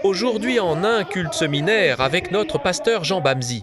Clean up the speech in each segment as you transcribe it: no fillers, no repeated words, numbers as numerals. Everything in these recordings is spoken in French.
Aujourd'hui en un culte séminaire avec notre pasteur Jean Bamzi.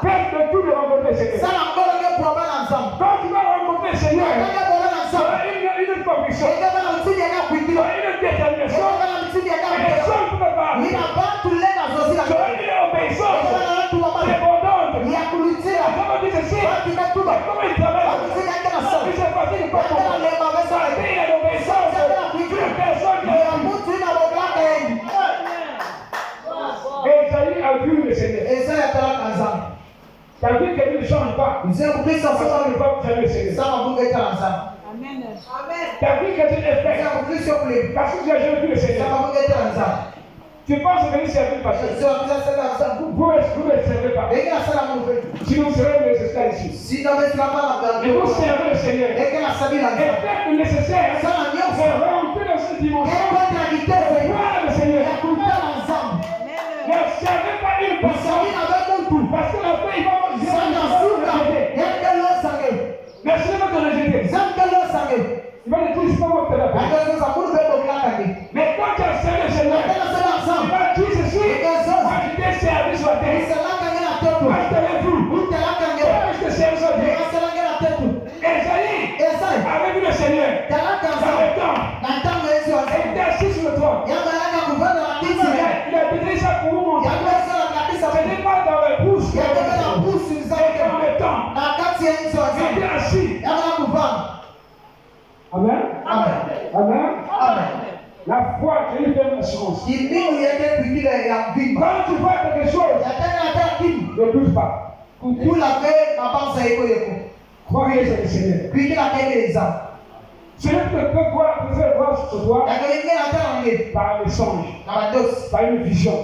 Faites de tout de rencontrer le Seigneur. Quand tu vas rencontrer le Seigneur, tu auras une conviction, tu auras une détermination, et les choses ne peuvent pas. Tu auras une obéissance débordante. Comment dire ceci? Comment il travaille? Il fait partie du peuple. Ça a été l'obéissance d'une personne. Et Isaïe a vu le Seigneur. Ça veut dire que Dieu ne change pas. Parce qu'il ne va pas jamais le Seigneur. Ta vie chrétienne est faite parce que tu n'as jamais vu le Seigneur. Tu penses que c'est un pasteur. Vous ne servez pas. Si vous servez le Seigneur ici. Et vous servez le Seigneur. Et faites le nécessaire pour rentrer dans cette dimension. Pour voir le Seigneur. Ne servez pas une personne. Parce que la paix, il va vous rejeter. Mais ce n'est pas te rejeter. Il va te dire, c'est pas moi qui te l'appelle. Mais quand tu as servi le Seigneur, il va dire ceci. Moi, je t'ai servi sur la terre. Moi, je t'avais vu. Moi, je t'ai servi sur la terre. Esaïe avait vu le Seigneur dans le temps. Il était assis sur le trône. Il a pété ça pour vous montrer. Ce n'est pas dans la bouche. C'est dans le temps. Il était assis. Amen. Amen. La foi, c'est une telle assurance. Quand tu vois quelque chose, ne doute pas. Croyez sur le Seigneur. Celui qui peut voir ce soir par les songes, par une vision.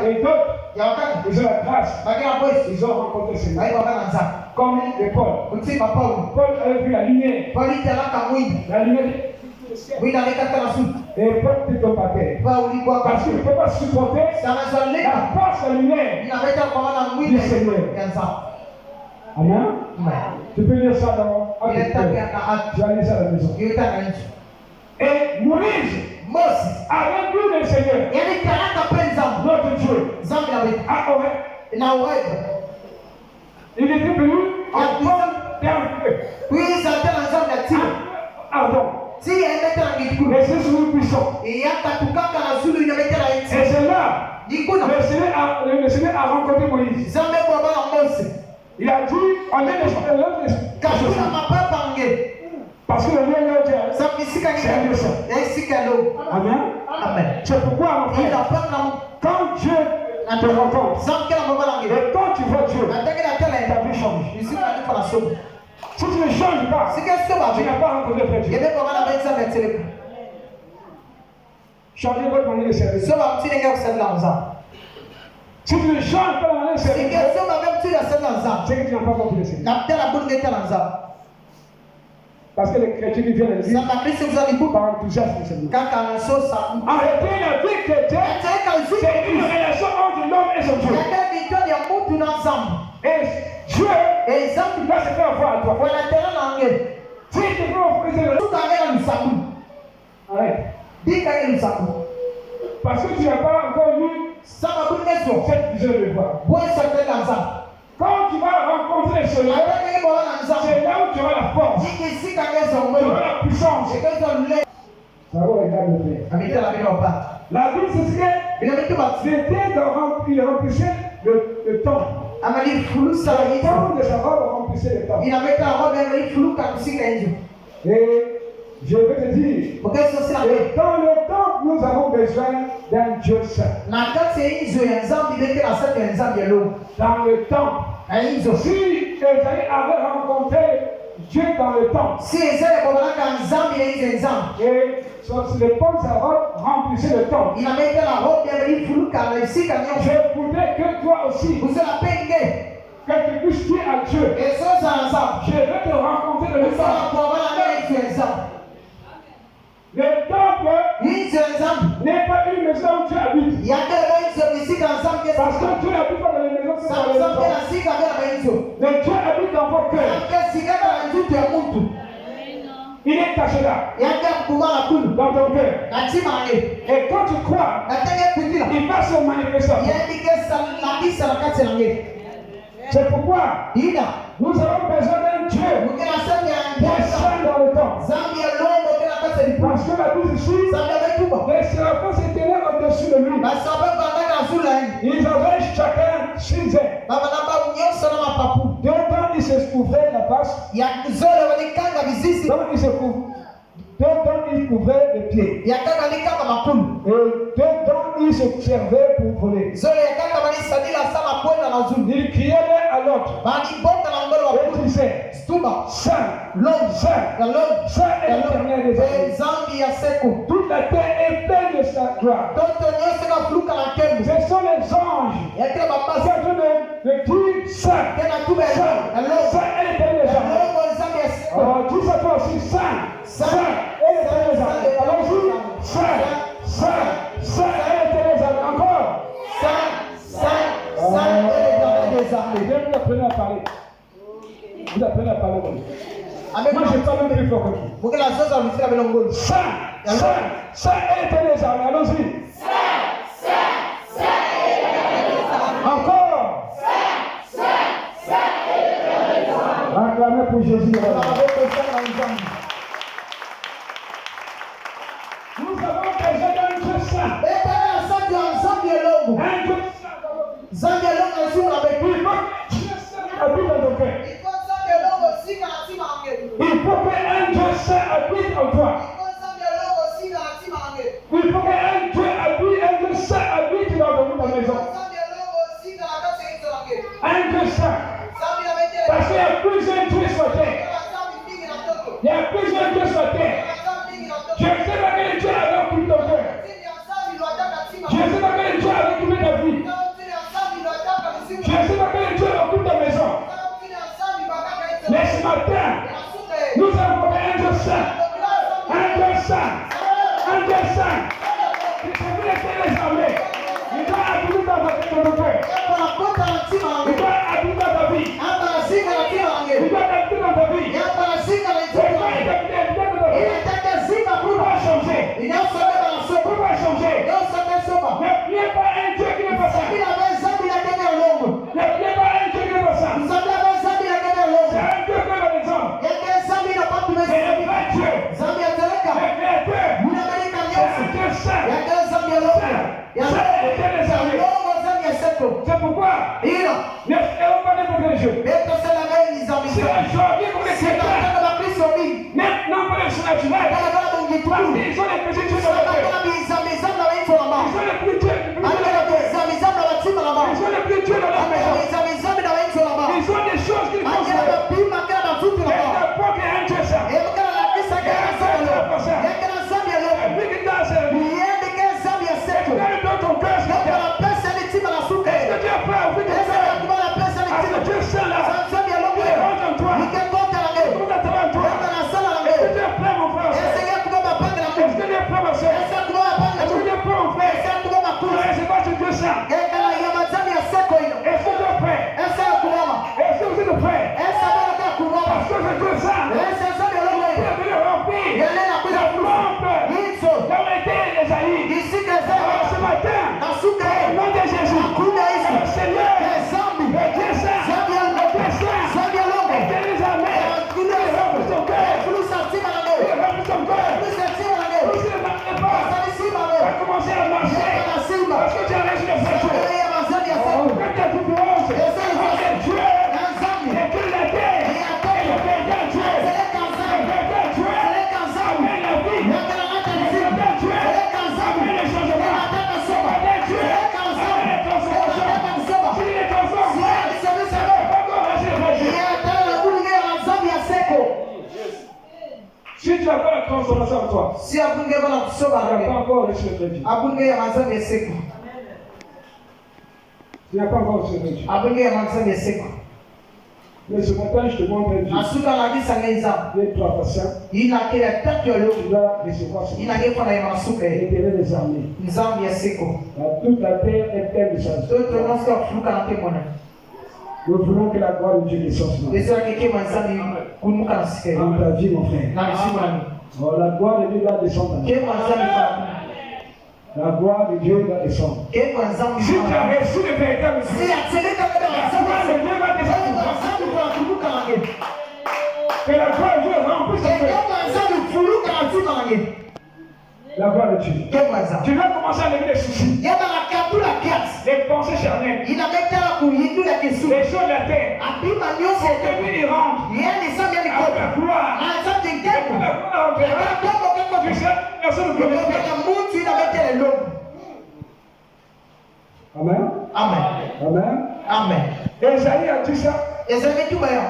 Et d'autres, ils ont la grâce. Ils ont rencontré le Seigneur. Comme les Paul. Paul avait vu la lumière. La lumière du ciel. Et Paul était au paquet. Parce qu'il ne peut pas supporter la force de la lumière du Seigneur. Amen. Tu peux lire ça dans Actes. Tu vas lire ça à la maison. Et Moïse avait vu le Seigneur, notre Dieu, à Horeb. Il était venu en forme d'un feu. Ardent. Mais c'est sur une puissance. Et c'est là le Seigneur a rencontré Moïse. Il a dit, on est les caches. Parce que le lieu c'est un lieu. Amen. C'est pourquoi, mon frère, quand Dieu te rencontre, et quand tu vois Dieu, ta vie change. Si tu ne changes pas, tu n'as pas rencontré Dieu. Changez votre manière de servir. Si tu ne changes pas la manière de servir, c'est que tu n'as pas compris le Seigneur. Parce que les chrétiens qui viennent à l'église par enthousiasme. Arrêtez la vie chrétienne, c'est une relation entre l'homme et son Dieu. Et Dieu va se faire voir à toi. Si tu veux offrir arrête. Parce que tu n'as pas encore eu cette vision de voir. Quand tu vas rencontrer le Seigneur, c'est là où tu auras la force, tu auras la puissance. Ça va regarder le frère. La Bible, c'est ce qu'il remplissait le temps. Le temps de sa robe remplissait le temps. Et je vais te dire, dans le temps, nous avons besoin d'un Dieu saint. Dans le temple. Si Esaïe avait rencontré Dieu dans le temple, et les pommes à robe remplissaient le temple, je voudrais que toi aussi, que tu puisses dire à Dieu, je veux te rencontrer dans le temple. Le temple n'est pas une maison où Dieu habite. Parce que Dieu n'habite pas dans les maisons, c'est dans les maisons. Mais Dieu habite dans votre cœur. Il est caché là, dans ton cœur. Et quand tu crois, il va se manifester. C'est pourquoi nous avons besoin d'un Dieu qui est saint dans le temps. Parce que la Bible ici, les séraphins s'étaient au-dessus de lui. Ils avaient chacun 6 ailes. Dedans, ils se couvraient la face. Dedans, ils couvraient les pieds. Et dedans, ils se servaient pour voler. Ils criaient l'un à l'autre. Et ils disaient, Saint, l'homme, Saint, Saint est l'éternel des armées. Toute la terre est pleine de sa gloire. Ce sont les anges qui sont de dire Saint, Saint, Saint est l'éternel des armées. Alors, dis ça toi aussi, Saint, Saint est l'éternel des armées. Allons-y, Saint, Saint, Saint est l'éternel des armées. Encore. Saint, Saint, Saint est l'éternel des armées. Vous apprenez à parler. Vous apprenez à parler. Moi, je parle plus fort que vous. Saint, Saint, Saint est l'éternel des armées. Allons-y. Saint, Saint, Saint est l'éternel des armées. Encore. Saint, Saint, Saint est l'éternel des armées. Acclamez pour Jésus. Nous avons besoin d'un Dieu saint. Un Dieu saint. Il faut qu'un Dieu saint habite en toi. Il faut qu'un Dieu saint habite dans ta maison. Un Dieu saint. Parce qu'il y a plusieurs dieux sur terre. Il y a plusieurs dieux sur terre. Je ne sais pas quel Dieu avait occupé ton cœur. Je ne sais pas quel Dieu avait occupé ta vie. Je ne sais pas quel Dieu occupe ta maison. Mais ce matin, nous avons un Dieu saint. Un Dieu saint. Un Dieu saint. Il faut que les armées. Il doit habiter dans ton cœur. Il doit habiter dans ta vie. Il doit habiter dans ta vie. Pourquoi changer? Pourquoi changer? Ne priez pas un Dieu qui n'est pas saint. Ne priez pas un Dieu qui n'est pas saint. C'est un Dieu que les hommes. C'est un vrai Dieu. Le Créateur. C'est un Dieu saint. C'est pourquoi n'espérons pas n'importe quel jeu. C'est aujourd'hui pour les chrétiens. Maintenant pour les surnaturels. Parce qu'ils ont les petits dieux dans la terre. Ils ont les petits dieux. Ils ont les petits dieux dans leur maison. Ils ont des choses qu'ils font faire. Et n'importe quel un Dieu saint. Et un Dieu saint. Et puis qu'il t'a servi. Et dans ton cœur, est-ce que tu as peur au fil de transformation en toi, Si abunge bana tu kusoba n'as pas nge. encore reçu le vrai Dieu. Abunge ya manzambe seko. Tu n'as pas encore reçu le vrai Dieu. Abunge ya manzambe seko. Mais ce matin, je te montre un Dieu. Asuka na bisa ngenza. Viens toi patient. Ina kila takyo lo. Tu dois recevoir ce Ina gefa na masuka. L'éternel des armées. Nzambe ya seko. Toute la terre est pleine de sa vie. Toto noska fuka na temona. Nous voulons que la gloire de Dieu descende sur nous. Ezra keke manzambe kumuka na sike. Dans ta vie, mon frère. Na mishimani. Oh, la gloire de Dieu doit descendre. Ke manzambe fa. La gloire de Dieu doit descendre. Ke manzambe. Si tu as reçu le véritable Si atseleka na manzambe. Dieu va descendre. Manzambe fa kumuka na nge. Que la gloire de Dieu remplisse ton cœur. Manzambe fuluka na tima na nge. La gloire de Dieu. Ke manzambe. Tu vas commencer à lever les soucis, Yaba na kapula kiasi. les pensées charnelles, Inametala kuyindula kesu. les choses de la terre. Apima nyonso Et puis il rentre yani sambi yani avec la kopa. gloire. Anzambe Et ngeko. la gloire entrera. Akoko keko Tu sais, personne ne peut le faire. ya muntu inametela lo. Amen. Amen. Amen. Amen. Esaïe a dit ça. Ezame tu baya.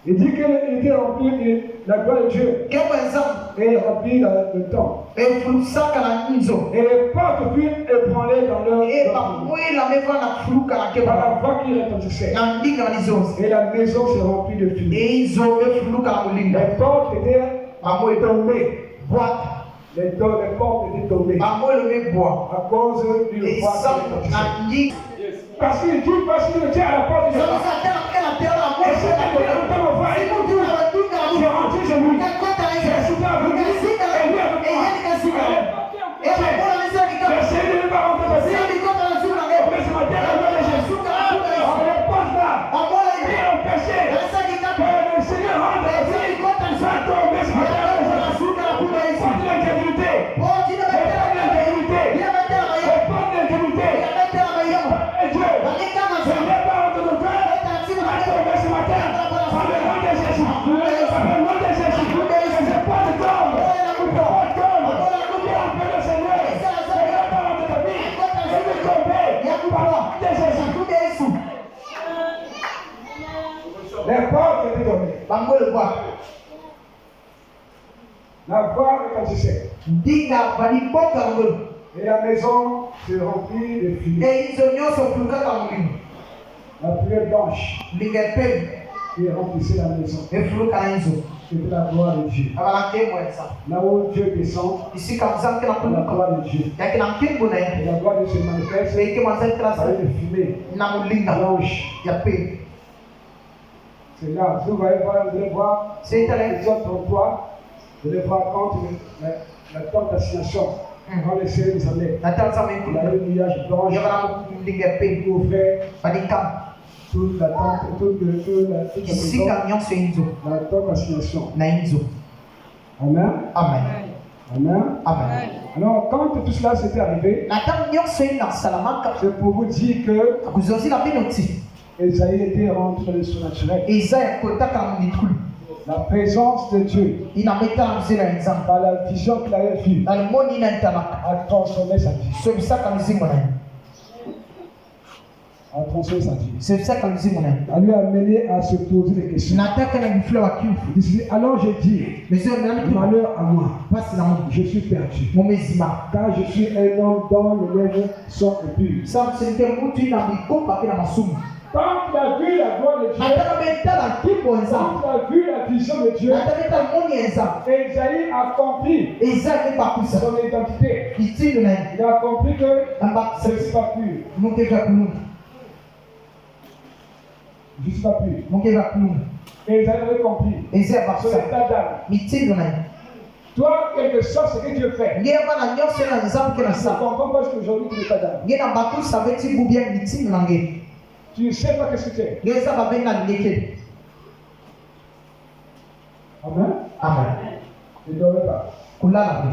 Il dit qu'il était rempli de la gloire de Dieu. Keko nzambe. Et rempli dans le temps. Efulusaka na nzo. Et les portes furent ébranlées dans leur E dans- bakwela meva na fuluka na par keba. la voix qui retentissait. Na ndinga na nizonzi. Et la maison s'est remplie de fumée. E izo efuluka na mulinga. Les portes étaient Amo tombées. boîte. Les portes étaient tombées Amo le bois. à cause d'une E voix qui sam retentissait. na ndinga. Parce qu'il dit, parce qu'il le tient à la porte de Zozo sa sa tena kena tena na Et moto c'est na là kona. que nous avons fait. Siku tu na ndinga na J'ai moto. rentré chez lui. Kakota na J'ai hiyo. soutenu avec lui. Nikasika na Et lui avec moi. yeye nikasika. E bakona nisa J'ai nikasika. essayé de ne pas rentrer parce que Sisi nikota na sura ngeko. mais ce matin, la gloire de Jésus. Suka na kuta On hiyo. les porte là. Amola Qui hiyo. ont empêché Sasa que nikata. le Seigneur rentre. Sisi nikota na Ça sura. tombe ce matin. Na suka na kuta hiyo. Porte l'incrédulité. Oh, jina metela na L'incrédulité. Jina metela na hiyo. Porte l'incrédulité. Jina metela na hiyo. Et Dieu, Banika na ce sura. n'est pas entre nos cœurs. Eta siku na Ça hiyo. tombe ce matin. Par le nom de Jésus. Par le nom de Jésus. C'est pas de tombe. Pas de tombe. Qui a fait le Seigneur. Ce n'est pas entre ta vie. Et de tomber. Par le nom de Jésus. Les portes étaient tombées. Bango le bois. La voix retentissait. Ndinga baliboka ngolo. Et la maison se remplit de fumée. E izo nyonso fulukaka mulimo. La prière blanche Ndinga epemi qui remplissait la maison. efuluka na izo. C'était la gloire de Dieu. Abala nkembo ya nzambe. Là où Dieu descend, Isika mzambe kena la kuluka. gloire de Dieu. Yake na nkembo na Et ye. la gloire de Dieu se manifeste Seke mwanzani kena par sa. une fumée Na mulinga blanche. ya pemi. C'est là. Si vous voyez, vous allez voir Seitale. Exode 33. Vous allez voir quand la tente d'assignation, quand le Seigneur nous allait, Natala nzambe il y a nkulu. un nuage blanche Yaka na mulinga ya qui pemi. couvrait Badika. toute la tente, toute la maison, Isika nyonso inzo. la tente d'assignation. Na inzo. Amen. Amen. Amen. Amen. Alors, quand tout cela s'était arrivé, Na ntango nyonso ye na salamaka. c'est pour vous dire que Kuzozila bino ti. Esaïe était rentré dans le surnaturel. Eza ya kotaka na mulikulu. La présence de Dieu, Inametala mzela ya nzambe. par la vision qu'il avait vue, Na limoni inatalaka. a transformé sa vie. Sobisaka mizimu na ye. A transformé sa vie. Sobisaka mizimu na ye. A lui amené à se poser des questions. Nataka na bifula wa kiufu. Il disait, alors je dis, Mizimu na nani malheur à moi, pasi na mungu. je suis perdu. Mumezima. Car je suis un homme dont les lèvres sont impures. Sa msenike mutu ina mikopa kina masumu. Quand il a vu la gloire de Dieu, Nataka betala kipo quand nzambe. il a vu la vision de Dieu, Nataka betala moni ya nzambe. Esaïe a compris Eza ne bakusa. son identité. Itindo na ye. Il a compris que Na je bakusa. ne suis pas pur. Mukeka kulungu. Je ne suis pas pur. Mukeka kulungu. Et Esaïe avait compris Eza son bakusa. état d'âme. Mitindo na ye. Toi, quelque chose, ce que Dieu fait, Ngeye bana nyonso na nzambe kina tu ne sa. comprends pas ce qu'aujourd'hui tu état d'âme. Ngeye na bakusa beti bubia mitindo na ngeye. Tu ne sais pas qu'est-ce que tu es. Ngeye za babenda ngeke. Amen. Amen. Ne dormez pas. Kulala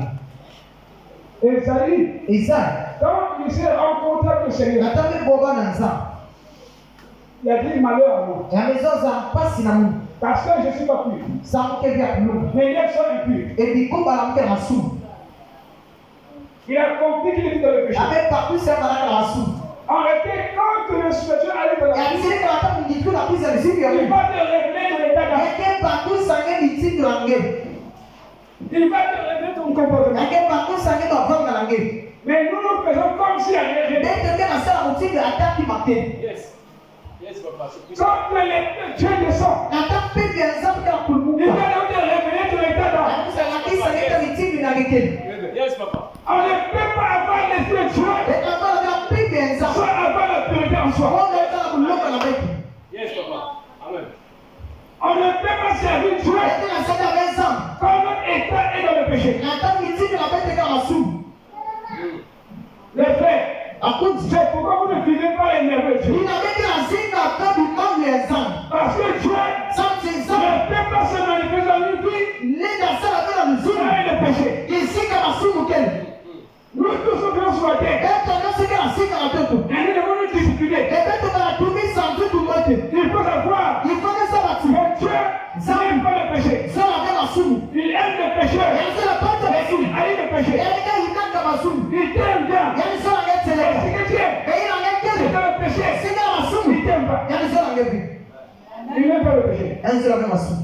pe. Esaïe, Eza. quand il s'est rencontré avec le Seigneur, Nataka boba na nzambe. il a dit malheur à moi. Ya mezoza pasi na mungu. Parce que je ne suis pas pur. Samuke vya kulungu. Mes lèvres sont impures. Ebikoba la mke masumu. Il a compris qu'il était dans le péché. Abe bakusa baraka la masumu. En réalité, quand le Seigneur arrive dans la Ya vie, msirika hata mjitu na pisa misimu ya il mungu. va te révéler ton état d'âme. Eke bakusa nge mitindo na nge. Il va te révéler nange. Mais nous nous faisons comme si elle avait rien. Bete ke na sala motinde ataki makeni. Yes. Yes, papa. Quand Dieu descend, Ata pepe ya nzambe kaka kuluka. il va nous dire revenez sur l'état d'âme. Akusala kisa kete mitindi na ngekeni. Yes, papa. On ne peut pas avoir l'esprit de Dieu Bete kala kaka pepe ya nzambe. sans avoir la pureté en soi. Bongo kala kuluka na bete. Yes, papa. Amen. On ne peut pas servir Dieu Bete na sala ya nzambe. quand notre état est dans le péché. Ata mitindi na bete kaka masumu. Les frères, Akuti. c'est pourquoi vous ne vivez pas énervé Dieu. Inabidi azinga akabi mambo ya nzambe. Parce que Dieu Nzambe ne nzambe. peut pas se manifester dans une vie Linda sala bila mzuri. sans le péché. Isinga masumu kele. Nous tous nous venons sur la terre Bete nasika asinga na pepo. et nous devons nous discipliner. Bete kala tumisa mtutu mote. Il faut savoir Il faut que ça va que Dieu n'aime pas le péché. Sala bila masumu. Il aime le pécheur. Yani sala pata Mais masumu. il haït le péché. Yani ka hitaka masumu. Il t'aime bien. Yani sala ngetele. Et ce que tu aimes, Ila c'est ngekele. dans le péché. Singa masumu. Il t'aime pas. Yani sala ngebi. Il n'aime pas le péché. Yani sala bila masumu.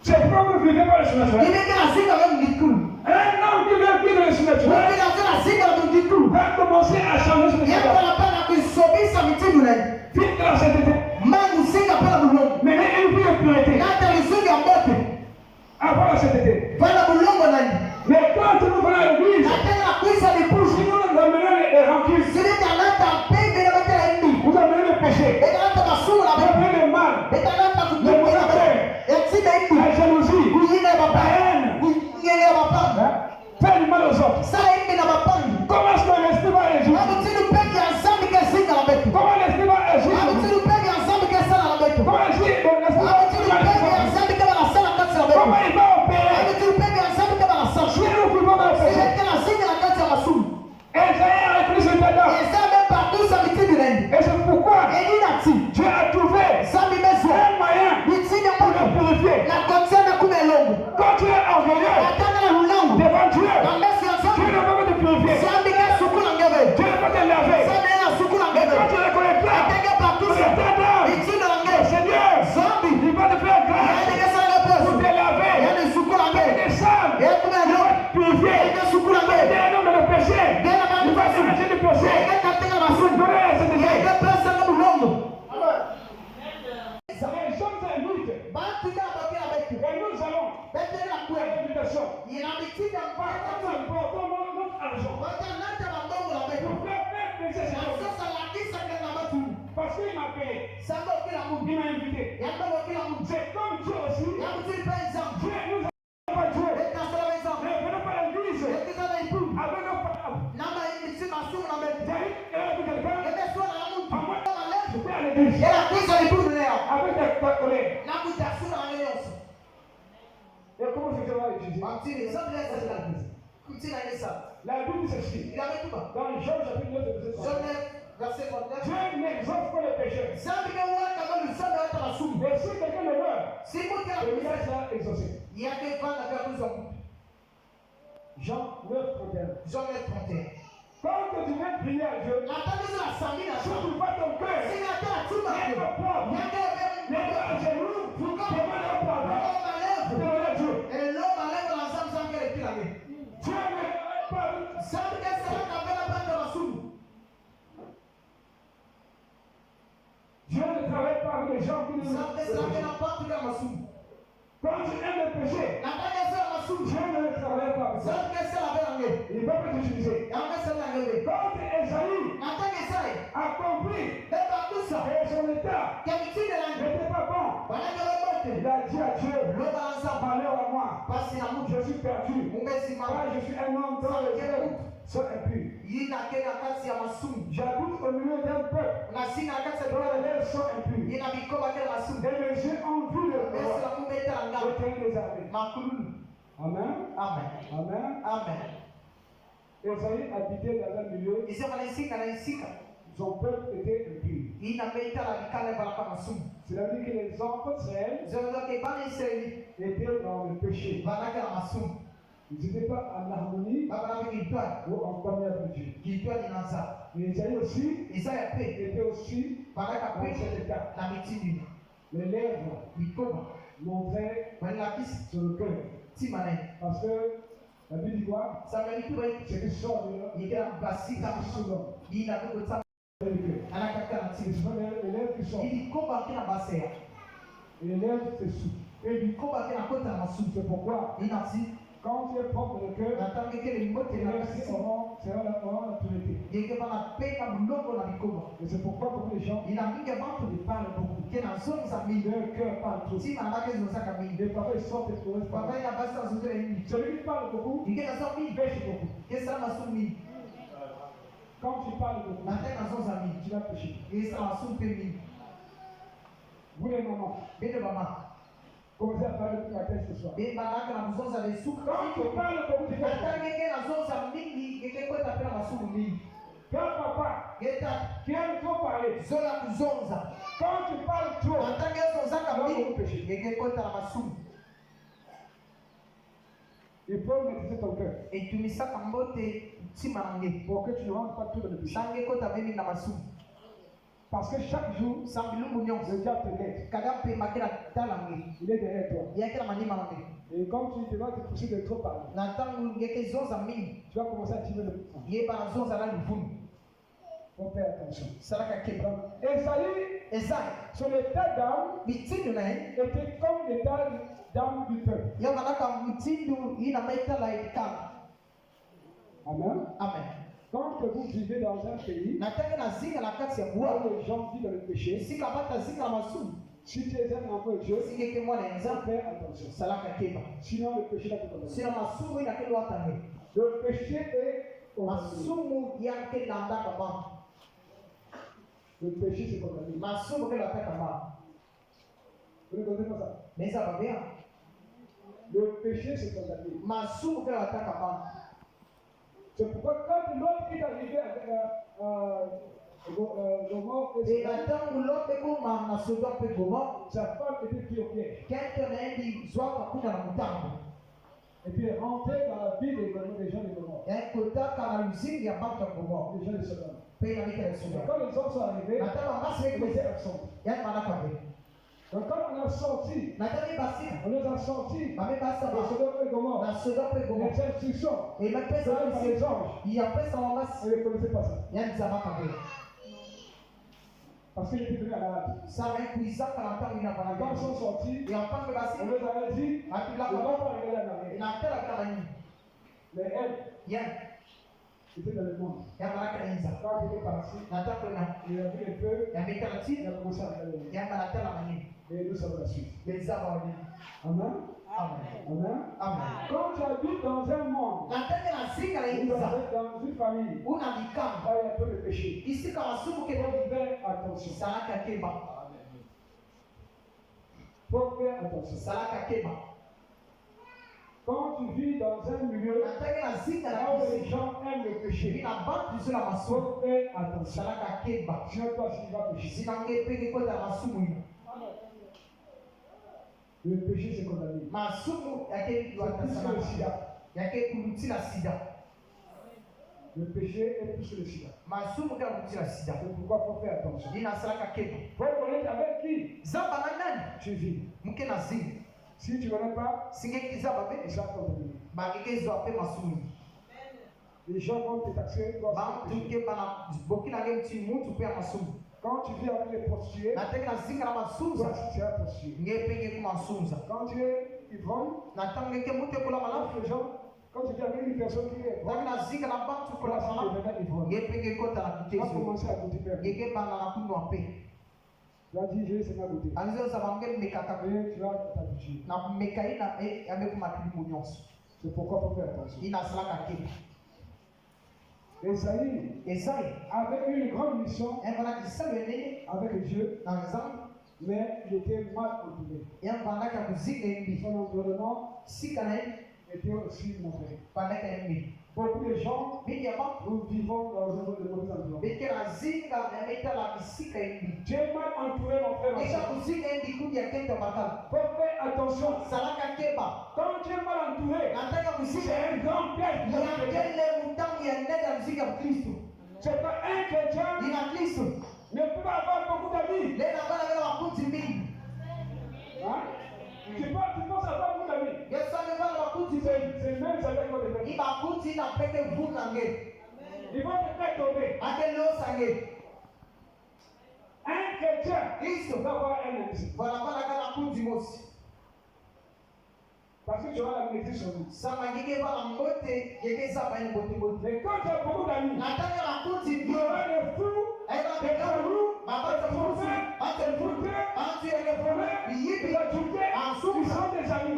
C'est pourquoi vous ne vivez pas le surnaturel. Ibe kana singa bila mdikulu. Un homme qui veut vivre le surnaturel Wewe kana singa bila mdikulu. va commencer à changer son Yako état. anapenda kuisobisa mitindo na Vite dans cet été. mangu singa pala bulongo. Mais une vie de pureté. Nata lisunga mbote. Avant cet été. Pala bulongo nani. Mais quand nous venons à l'église, Nataka kuisa si lipushi. nous amenons les rancunes, Sile kanata pembe na batela indi. vous amenez le péché, Ekanata masumu na vous bete. amenez le mal, Ekanata kutumba na bete. Etsibe indi. la jalousie, Kuyina la bapa. haine, Kuyina ya bapa. faire du mal aux autres. Sala indi na bapangi. Comment est-ce que l'esprit va agir? Abutilu peke ya nzambi ke singa na bete. Comment l'esprit va agir? Abutilu peke ya nzambi ke sala na bete. Comment agir l'esprit va Abutilu peke ya agir? nzambi ke bana sala kati na bete. Comment il va opérer? Abutilu peke ya nzambi ke bana sala. Si nous vivons dans le péché, Sile ke na singa na kati ya masumu. Esaïe a écrit ce état-là. Nzambe partout sa mitindi na indi. Et c'est pourquoi Eni na ti. Dieu a trouvé Nzambi meso. un moyen Mitindi pour moto. le purifier. Na kotia na kume longo. Quand tu es orgueilleux Atanga na lulango. devant Dieu, Na mesi ya Dieu nzambe. ne peut pas te purifier. Nzambi ke suku na ngebe. Dieu ne peut pas te laver. Nzambi na suku na Et ngebe. quand tu ne connais pas Atanga partout ton sa. état d'âme, Mitindi na le ngebe. Seigneur, Nzambi. il va te faire grâce Yani ke sala pour peso. te laver. Yani suku na Et ngebe. des sables, Ya kume il va longo. te purifier. Ke suku na Et ngebe. un homme dans le péché, Dena il bantu va basu. t'arracher du péché. Ke katenga Pour masumu. donner à cet Ya état. ke pesa na bulongo. Les hommes s'invitent. Bantu ka bakela bete. Et nous allons Bete na à kwe. l'invitation. Ina mitindi ya Par mpaka. contre, nous portons notre argent. Wata nata mabongo na bete. Pour faire faire plaisir à cet homme. Sasa lakisa ke na batu. Parce qu'il m'a payé. Samba kila Il mungu. m'a invité. Ya baba kila mungu. C'est comme Dieu aussi. Ya mutili pa nzambe. Dieu nous a pas Dieu. Beta sala nzambe. Ne venons pas à l'église Beta na ipu. avec nos paroles. Nama iti masumu na bete. J'ai avec quelqu'un. Ebe swala na mungu. À moi, Na lefu. j'étais à l'église Yala kuisa ipu leo. avec ta collègue. Na kutasuna na nyonso. Et comment je vais l'étudier? Mantili nzambe ya sala. Kutina nisa. La Bible s'explique. Ila metuba. Dans Job chapitre 9, verset 30. Jone verset 39. Dieu n'exauce pas les pécheurs. Zambi ke waka kama nzambe hata masumu. Mais si quelqu'un le meurt, Si mtu le miracle sera exaucé. yake vanda kwa kuzo. Jean 9, 31. Jone 31. Quand tu viens prier à Dieu, Nataka za samina si sana. tu vas ton cœur, Sina hata chuma. n'est pas propre, Yake n'est pas à genoux, demande un pardon, demande à Dieu. Hello malengo na Zambi Zambi ile kila mimi. Dieu ne pas. Zambi kesa kabla banda masumu. Dieu ne travaille pas avec les gens qui ne Zambi Zambi na patu kama masumu. Quand tu aimes le péché, Nataka za masumu. Dieu ne travaille pas avec ça. Zambi kesa la bela nge. Il ne va pas t'utiliser. Yanga sala nge. Quand Esaïe Nataka sai. a compris Beba kusa. que son état Kemtinde la nge. n'était pas bon, Bananga lobote. il a dit à Dieu, Loba anza malheur à moi, basi na mungu. je suis perdu. Umesimama. Moi, je suis un homme dans lequel sont impurs. Yina kena kasi ya masumu. J'habite au milieu d'un peuple Unasina kasi ya dont dola les lèvres sont impures. yina mikoba kena masumu. Et mes yeux ont vu le Besi roi, la kumbeta la ngao. l'éternel des armées. Makululu. Amen. Amen. Amen. Amen. Esaïe habitait dans un milieu, Isema na isika na isika. son peuple était impur. Yina meta la bikale baraka masumu. C'est-à-dire que les enfants d'Israël Zozo ke bana Israeli étaient dans le péché. banaka na masumu. Ils n'étaient pas en harmonie Baba na kitwa. ou en communion avec Dieu. Kitwa ni nanza. Et Esaïe aussi Isaya pe était aussi banaka dans pe cet état. na mitindi. Les lèvres Mikoba. montraient Wala kisi sur le cœur. timane. Parce que La Bible dit quoi? Samuel qui va être C'est que sort de là. il est en basi comme souvent. Il a que ça. Anakaka C'est souvent l'élève qui sort. il dit combat qui na basi. Et l'élève se souffle. Et du combat qui na kota na soupe. C'est pourquoi Il a dit quand tu es propre de cœur, natanga que le mot est là. sera la pureté. Il est va paix comme l'homme na bikoma. Et c'est pourquoi beaucoup de gens, Il a mis que ventre de parle beaucoup. Que na zone za mi leur cœur parle trop. si na baki zo saka mi. Les papas ils sortent et trouvent Papa il a basi za zo ni. Celui qui parle beaucoup, Il est na mi pêche beaucoup. que ça na so mi. Quand tu parles beaucoup, Natanga na zo za mi. tu vas pécher. Et ça na so pe mi. Vous les mamans, Bene mama. commencez à parler pour la tête ce soir. Bene banaka na zo za le suka. Quand tu parles beaucoup, tu fais quoi? Natanga que na zo za mingi que kota pe na so mi. Quand papa Geta qui aime trop parler, zola kuzonza. quand tu parles trop, Natanga zo za ka mi. Que kota na masu. il faut maîtriser ton cœur Et tu mis ça comme bote timanange. pour que tu ne rentres pas tout dans le péché. Sange kota bemi na masu. Parce que chaque jour, Sambilumbu nyonso. le diable te l'aide. Kada pe makela talange. Il est derrière toi. Yakela manima mange. Et comme tu vas te pousser de trop parler, Na tangu ngeke zonza mingi. tu vas commencer à tirer le sang. Ye ba zonza na luvunu. Faut faire attention. Salaka kebra. Esaïe, Ezai. son état d'âme Bitindu na ye. était comme l'état d'âme du peuple. Yo manaka mtindu ina maita la ikana. Amen. Amen. Quand vous vivez dans un pays Na tangu na zinga na kati ya où bwa. les gens vivent dans le péché, Sika bata zinga na masu. si tu es un enfant de Dieu, Sike ke mwana enza. fais attention. Salaka keba. Sinon, le péché va te condamner. Sina masumu ina kelo atame. Le péché est condamné. Masumu yanke nanda kama. Le péché, c'est condamné. Masumu kelo atakama. Vous ne connaissez pas ça? Mais ça va bien. Le péché, c'est condamné. Masumu kelo atakama. C'est pourquoi quand l'autre est arrivé avec Gomorrhe Et et la tangu lote kuma na sodo pe goma. sa femme était prise au piège. Kente naendi zwaka kuna na mutambo. Et puis elle est rentrée dans la vie des gens de Gomorrhe, Kutaka na luzingi ya bata goma. les gens de Sodome. Pe na mika ya Et sodo. quand les hommes sont arrivés, Nataka masi ils eko. étaient absents. Yani manaka be. Donc quand on a sorti, Nataka basi. on les a sortis Mame basa de ba. Sodome et Gomorrhe, Na sodo pe goma. les instructions Et ma pesa données par les basi. anges, Il y a pesa wa on basi. ne connaissait pas ça. Yani zamaka be. Parce qu'ils étaient venus à la hâte. Sa me kuiza kana tangu ina bana. Quand ils sont sortis, Et en tant que basi. on leur avait dit, Atula ils ne vont kama. pas regarder en arrière. Ina tela kama ni. Mais elle Yani. était dans le monde. Ya manaka inza. Quand il est parti, Nataka na. il a vu le feu, Ya metala il chini. a commencé à regarder. Ya manatela mani. Et nous sommes la suite. Les abonnés. Amen. Amen. Amen. Amen. Quand tu habites dans un monde, Nataka na singa na ou inza. dans une famille, Una vikamba. là il y a un peu de péché. Isi kama sumu Il kele. faut faire attention. Salaka keba. Il faut faire attention. Salaka keba. Quand tu vis dans un milieu Nataka na singa là na où les isi. gens aiment le péché, Ina bantu sila il masumu. faut faire attention. Salaka keba. Sinon, toi, tu vas pécher. Sinange peke kota masumu ina. Le péché, c'est condamné. Masumu yake C'est plus que le sida. yake kulutila sida. Le péché est plus que le sida. Masumu kala kulutila sida. C'est pourquoi il faut faire attention. Ina salaka keba. Il faut connaître avec qui Zamba na nani? tu vis. Mke na zinga. Si tu ne connais pas, Singeki zamba il be. sera contaminé. Bageke zo ape masumu. Les gens vont te taxer. Toi, c'est le péché. Bantu ke bana bokina nge mti mutu pe masumu. Quand tu vis avec les prostituées, Nataka na zinga na toi, masunza. tu es un prostitué. Nge penge ku masunza. Quand tu es ivrogne, Natanga ke mute kula malafu. les gens, quand tu vis avec une personne qui est ivrogne, Nataka na zinga na bantu kula toi, tu malafu. deviens ivrogne. Nge penge kota na Tu vas kutezo. commencer à goûter perdre. Nge bana na kunwa pe. Tu vas dire, je vais seulement goûter. Anzo za bange mekaka. Et tu vas t'habituer. Na mekaina abe kuma kilimu nyonso. C'est pourquoi il faut faire attention. Ina salaka ke. Esaïe Ezai. avait une grande mission Embana kisabe nene avec Dieu, na nzambe. mais il était mal entouré. Yamba ka kuzinga mbi. Son environnement Sika na était aussi mauvais. pandaka mbi. Beaucoup de gens, Bidi ya bantu. nous vivons dans un mauvais environnement. Bekera zinga na metala misika mbi. Tu es mal entouré, mon frère. ma Eka soeur. kuzinga mbi kundi ya kenta makala. Faut faire attention. Salaka keba. Quand tu es mal entouré, Nataka c'est kuzinga un grand piège. yangele mutangu ya ndada mziki ya Kristo. C'est pas un chrétien Ina Kristo. ne peut pas avoir beaucoup d'amis. Lena bana wala wakuti mingi. Hein? Tu penses avoir beaucoup d'amis. Yesu amebana wakuti mingi. C'est même ça qu'on devait Ils vont te faire tomber. Un chrétien doit avoir un esprit. Parce que tu auras la maîtrise sur lui. Mais quand tu as beaucoup d'amis, tu auras des fous, des caroux, des prophètes, des fouteurs, des voleurs, des adultères, qui sont des amis.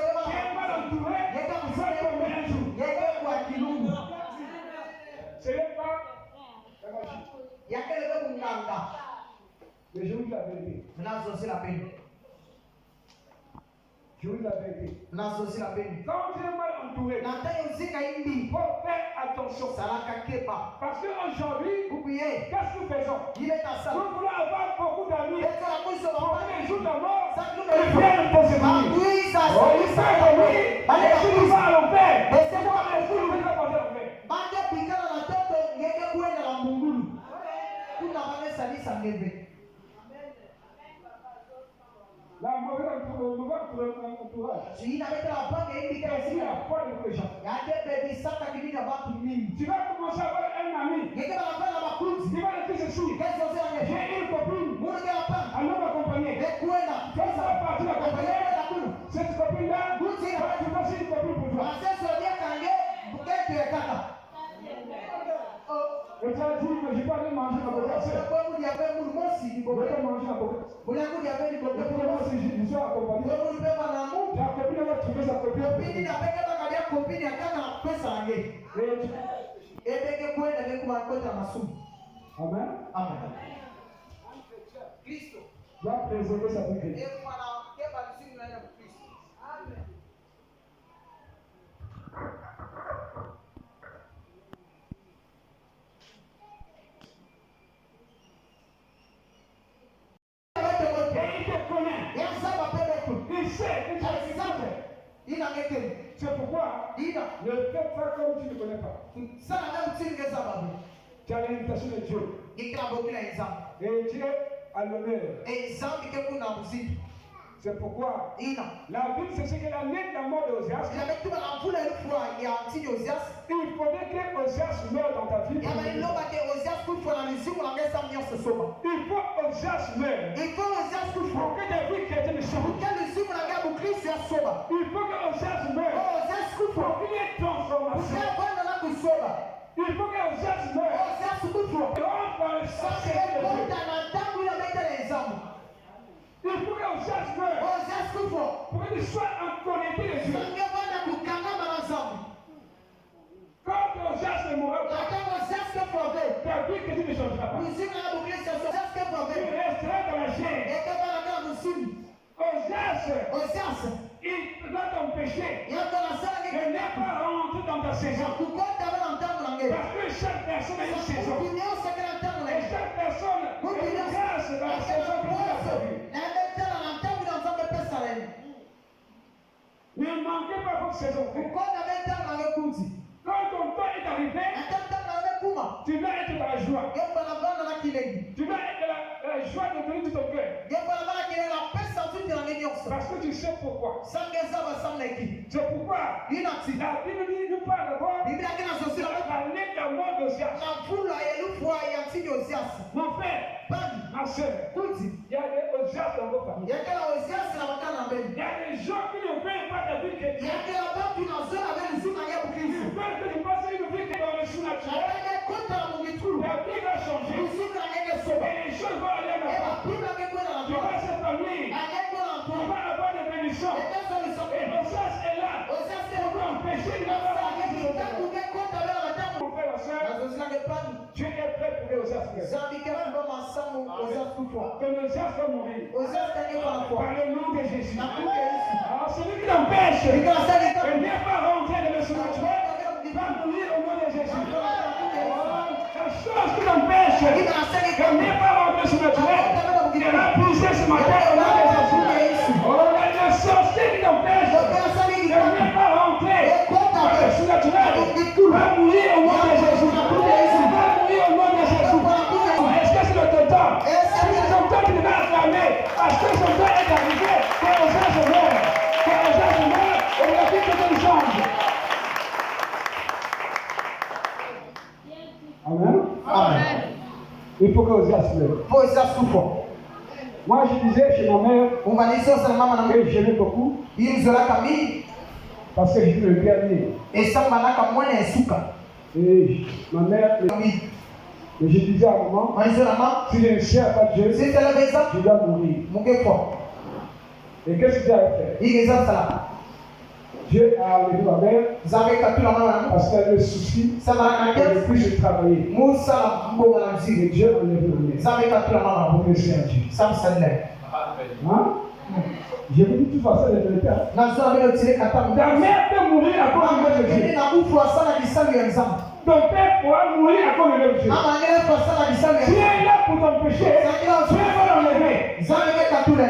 Qui est mal entouré, ils vont tomber un jour. Ce n'est pas la magie. Mais je vous dis la vérité. Je vous dis la vérité. Quand tu es mal entouré, il faut faire attention. Parce qu'aujourd'hui, qu'est-ce que nous faisons? Nous voulons avoir beaucoup d'amis. Pour que les jours de mort, ils viennent pour se marier. Ils savent que oui, les jours vont à l'enfer. C'est quoi les jours où ils vont passer à l'enfer? La mauvaise entourage. C'est la foi de tous les gens. Tu vas commencer à avoir un ami. Il va te dire ceci. J'ai une copine. Alors m'accompagner. Quand ça va partir l'accompagner, cette copine-là, tu passes une copine pour toi. Et tu as dit, mais je n'ai pas de manger ma cocasse. Je vais manger ma cocasse. Je suis accompagné. La copine va trouver sa copine. Amen. Christ doit préserver sa vie. C'est pourquoi ne fais pas comme tu ne connais pas. Tu as l'invitation de Dieu. Et Dieu a l'honneur. C'est pourquoi la Bible c'est ce que l'année de la mort d'Osias, il faudrait que Osias meure dans ta vie. Il faut Osias meure pour que ta vie chrétienne change. Il faut que Osias meure pour qu'il y ait transformation. Il faut que Osias meure pour qu'on va le chercher de Dieu. Il faut que Osias meure pour que tu sois en connecté de Dieu. Quand Osias ne mourra pas, ta vie que tu ne changeras pas. Tu resteras dans la chair. Osias, il doit t'empêcher de ne pas rentrer dans ta saison. Parce que chaque personne a une saison. Et chaque personne a une grâce dans la saison que tu as prévue. Ne manquez pas votre saison. Quand ton temps est arrivé, tu vas être dans la joie. Tu vas être dans la joie de donner tout ton cœur. Parce que tu sais pourquoi. C'est pourquoi la Bible nous parle d'abord de l'année de la mort d'Osias. Mon frère, ma soeur, il y a des Osias dans vos familles. Il y a des gens qui ne veulent pas ta vie chrétienne. Ils veulent que tu passes une vie dans le surnaturel. La vie va changer. Et les choses vont aller à la fin. Tu vas s'épanouir. Tu vas avoir des bénédictions. Et Osias est là pour t'empêcher d'avoir la vie de Dieu. Mon frère, ma soeur, Dieu est prêt pour Osias. Que Osias va mourir. Par le nom de Jésus. Alors celui qui l'empêche de ne pas rentrer dans le surnaturel va mourir au nom de Jésus. La chose qui l'empêche de ne pas rentrer dans le surnaturel sera brisée ce matin au nom de Jésus. La sorcière qui l'empêche de ne pas rentrer dans le surnaturel va mourir au nom de Jésus. Va mourir au nom de Jésus. Est-ce que c'est notre temps? C'est ton temps qui devait acclamer. Parce que son temps est arrivé. Que Osias se meure. Que Osias se meure. Et la vie que tu changes. Il faut que Osias meure. Ozias souffre. Moi, je disais chez ma mère Umalizo sana mama na que j'aimais beaucoup hii mzolaka mingi parce que j'étais le dernier. esambanaka mwana esuka. Et ma mère, Oui. et je disais à maman, Malizo na mama. si je ne sers pas Dieu, Sisi televeza je dois mourir. mungefo. Et qu'est-ce que Dieu a fait? Hii geza sala. Dieu a enlevé ma mère Zambe katula mama na parce qu'elle avait le souci Samara qu'elle ne kete. puisse travailler. Musa na mbonga na Et mzige. Dieu a enlevé ma mère. Zambe katula mama Pour me servir. Sam sadle. Hein? Je vous dis tout ça, c'est le temps. Na zona belo tire kata Ta mère peut mourir à cause Mama de ngene Dieu. na kufu sana bisalu ya nzambe. Ton père pourra mourir à cause de Dieu. Mama ngene kwa sana bisalu ya Tu nzambe. es là pour t'empêcher. Dieu va l'enlever. Zambe katula.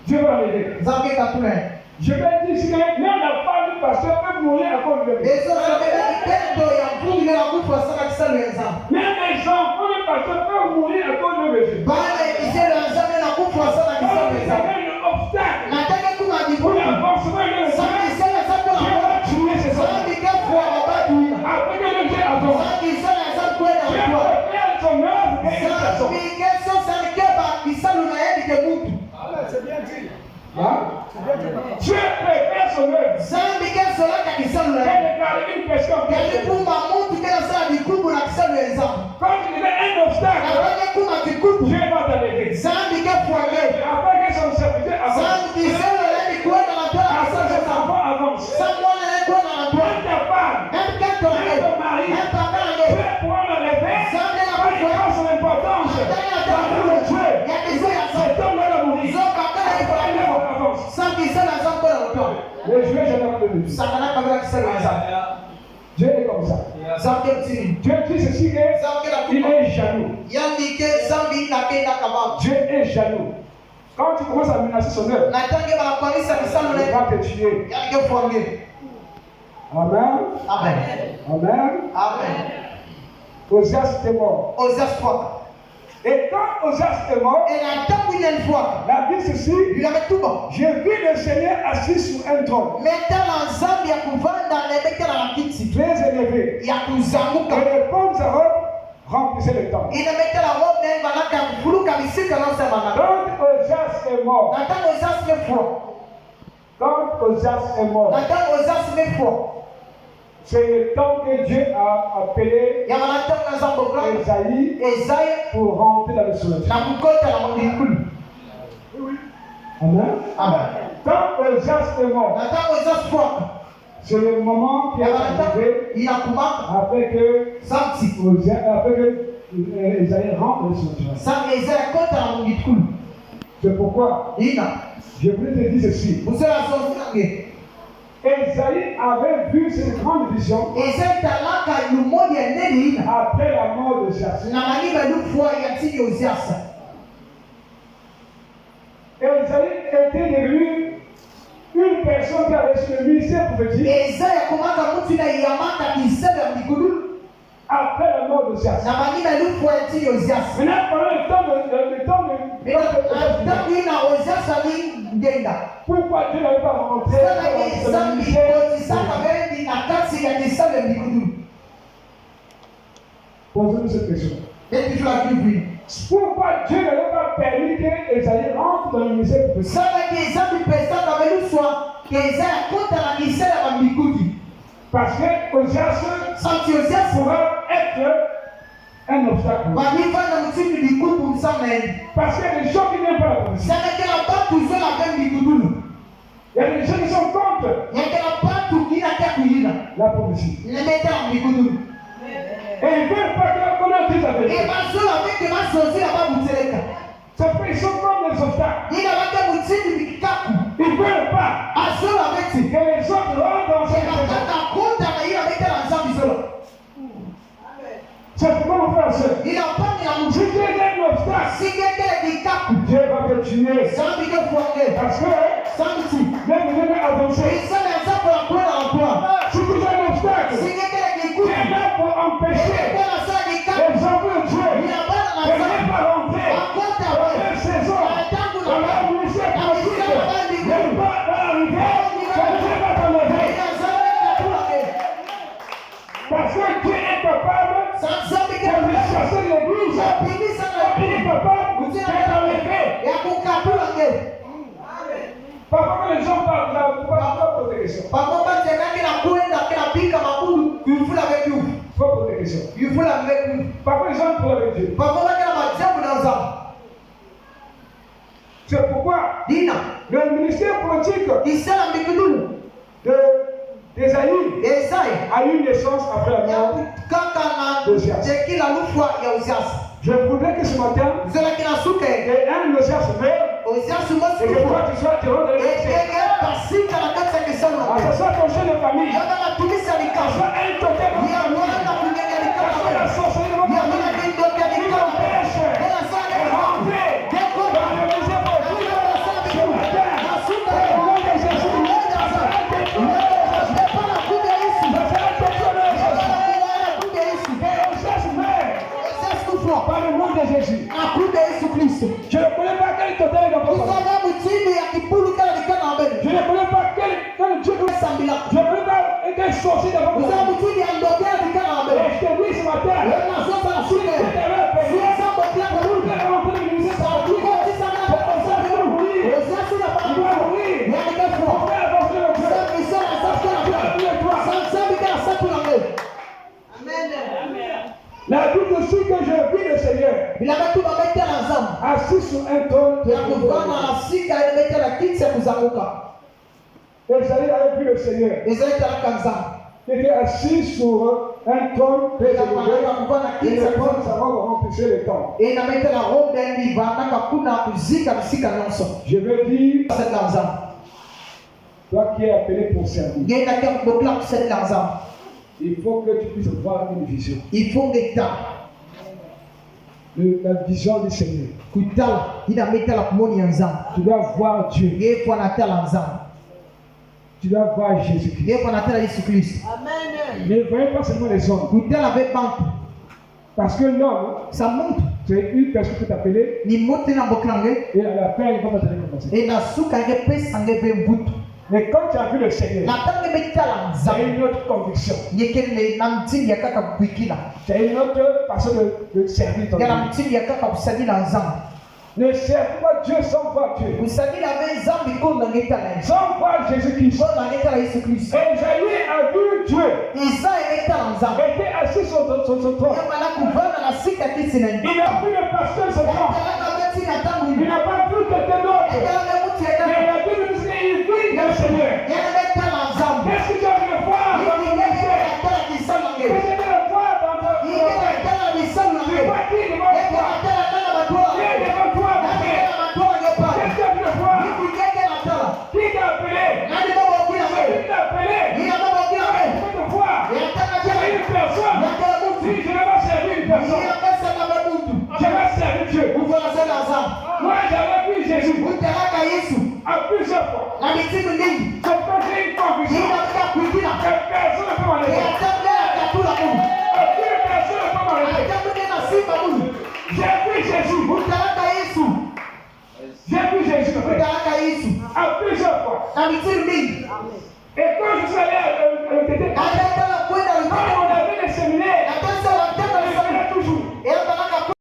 Dieu va l'enlever. Zambe katula. Je vais dire que même la femme du pasteur peut mourir à cause de Dieu. Ezo zambe kitendo ya mfungi na kufu sana bisalu ya nzambe. Même les enfants du pasteur peuvent mourir à cause de Dieu. Baada ya kitendo ya nzambe na kufu sana Quand bisalu vous ya nzambe. avez un obstacle Nataka kuna pour jibu. l'avancement de Dieu, Zambe sana zambe Dieu na va tuer ces enfants. zambe kefu wa mabadu. Après que le Dieu avance, Zambe sana zambe kwenda Dieu kwa. va faire son œuvre et une personne. Zambe keso sana keba bisalu na yedi ke mutu. Hein? Dieu prépare son œuvre. Zambe keso la bisalu na yedi. Elle regarde une personne. Yalipuma mutu kena sana bikubu na bisalu ya nzambe. Quand il y a un obstacle, Nataka kuna bikubu. Dieu va t'enlever. Zambe kefu wa leo. Après que son serviteur avance, Zambe bisalu na yedi kwenda na toa après bisalu que ya ses nzambe. enfants avancent, Samwana na kwenda na toa. quand ta femme, Même quand on est, ton mari, même papa Dieu est, pourra l'enlever, Zambe na quand il kufa. voit son importance, dans le Dieu, Ya kisa ya cet homme va mourir. Zoka kala iko Il na toa. avance. Zambe sana zambe na toa. Le Dieu, je n'ai pas de lui. Samana kabla kisa ya zambe. Dieu est comme ça. Zambe mtini. Dieu dit ceci que Zambe na il kufa. est jaloux. Yani ke zambe na kenda kababa. Dieu est jaloux. Quand tu commences à menacer son œuvre, Na tange bana kwalisa bisalu il na. va te tuer. Yani ke fuange. Amen. Amen. Amen. Amen. Osias était mort. Osias fois. Et quand Osias est mort, Et na tangu une fois. la Bible ceci, Il avait tout bon. j'ai vu le Seigneur assis sur un trône, Maintenant na zambe ya kuvanda na beka na kiti. très élevé. Ya Et kuzanguka. les pommes à robe remplissaient le temple. Inameta la robe na banaka kufuluka misika na sema na. Quand Osias est mort, Na tangu Osias ne fois. quand Osias est mort, Na tangu Osias ne fois. c'est le temps que Dieu a appelé Ya manata na zambo kwa. Esaïe Esaïe pour rentrer dans le souvenir. na kukota na mungikulu. Amen. Amen. Quand Osias est mort, Na tangu Osias fois. c'est le moment qui Ya est manata arrivé inakumaka. après que Samti. Esaïe rentre dans le souvenir. Sam Esaïe kota na mungikulu. C'est pourquoi Ina. je voulais te dire ceci. Musela zonge. Esaïe avait vu cette grande vision Esaïe talaka lumoni ya neni ina. après la mort de Osias. Na maniba lufwa ya tini Osias. Esaïe était devenu une personne qui avait reçu le ministère prophétique Esaïe kumaka mutu na yamaka kisebe migulu. après la mort de Osias. Na maniba lufwa ya tini Osias. Maintenant, pendant le temps Tangu ina Osias ali ngenda. pourquoi Dieu n'avait pas rentré Sana dans ki le zambi ministère? kotisaka bendi na kasi ya kisebe migulu. Posez-nous cette question. Eti tu la Bible. Pourquoi Dieu n'avait pas permis qu'Esaïe rentre dans le ministère prophétique? Sana ki zambi pesa kabelu swa Esaïe kota na kisebe ya migulu. Parce que Osias Santi Osias pourra être un obstacle. manifa na mutini migulu msameni. Parce qu'il y a des gens qui n'aiment pas la prophétie. Sana ki na batu zo na bendi migulu. Il y a des gens qui sont contre Yakela batu ina kia kuina. la prophétie. Nemeta migulu. Et ils ne veulent pas qu'on a dit la vérité. Ebazola beke basozi na babuteleka. Ça fait qu'ils sont comme des obstacles. Ina bake mutini mikikaku. Ils ne veulent pas Azola que beti. les autres rentrent dans cette maison. Ekakata konta na ina beke na nzambi zola. C'est pourquoi mon frère sœur, Ina pani na si mutu. tu es un obstacle, Sigekele kikaku. Dieu va te tuer. Zambi ke fuange. Parce que Samti. même vous devez avancer. Isa na nzambo na kwenda na kwa. Si tu es un obstacle, Sigekele tu kikuku. es là pour empêcher Ekela sa kikaku. les enfants de Dieu Ina bana na de ne nzambi. pas rentrer Akota dans wa. leur saison, dans leur ministère politique, ne pas arriver, que Dieu va t'enlever. Ina zambi na fuange. Parce que Dieu est capable Zambi de lui chasser les Combien capable de t'enlever? Parfois quand les gens parlent, là, vous pouvez poser des questions. Faut poser des questions. Parfois les gens parlent avec Dieu. C'est pourquoi le ministère politique d'Ésaïe a eu naissance après la mort d'Osias. Je voudrais que ce matin, il y ait un Osias meurt et que toi tu sois terreau de l'église. Ce soit ton chef de famille, ce soit un totem de famille, ce soit la sorcellerie de votre famille, qui t'empêche de rentrer dans le musée politique ce matin. Au nom de Jésus, par le nom de Jésus. Je ne connais pas quel totem dans votre famille. Je ne connais pas quel Dieu. Je ne connais pas quel sorcier dans votre famille. Et je te dis ce matin, si tu t'avais payé, pour que l'entrée de l'unité soit il doit mourir. Pour faire avancer le Dieu. La Bible dit que je vis le Seigneur assis sur un trône. Esaïe avait vu le Seigneur. Il était assis sur un trône très élevé. Et le trône, sa robe remplissait le temps. Je veux dire, toi qui es appelé pour servir, il faut que tu puisses voir une vision. La vision du Seigneur. Tu dois voir Dieu. Tu dois voir Jésus-Christ. Ne voyez pas seulement les hommes. Parce que l'homme, c'est une personne qui est appelée. Et à la fin, il va te commencer. Mais quand tu as vu le Seigneur, c'est une autre conviction. C'est une autre façon de servir ton Dieu. Ne serve pas Dieu sans voir Dieu. Sans voir Jésus-Christ. Esaïe a vu Dieu. Il était assis sur son trône. Il n'a plus de pasteur sur son trône. Il n'a pas vu quelqu'un d'autre. Mais la Bible dit qu'il vit le Seigneur. Qu'est-ce que tu as vu voir dans ton ministère? Qu'est-ce que tu as vu voir dans ton ministère? Tu vois qui devant toi? Qui est devant toi, mon frère? Qu'est-ce que tu as vu voir? Qui t'a appelé? Qui t'a appelé? Tu peux te voir. C'est une personne. Si je ne vais pas servir une personne, je vais servir Dieu. Moi, j'avais vu Jésus à plusieurs fois. C'est une conviction que personne ne peut m'enlever. Aucune personne ne peut m'enlever. J'ai vu Jésus. J'ai vu Jésus à plusieurs fois. Et quand je suis allé à l'ETT,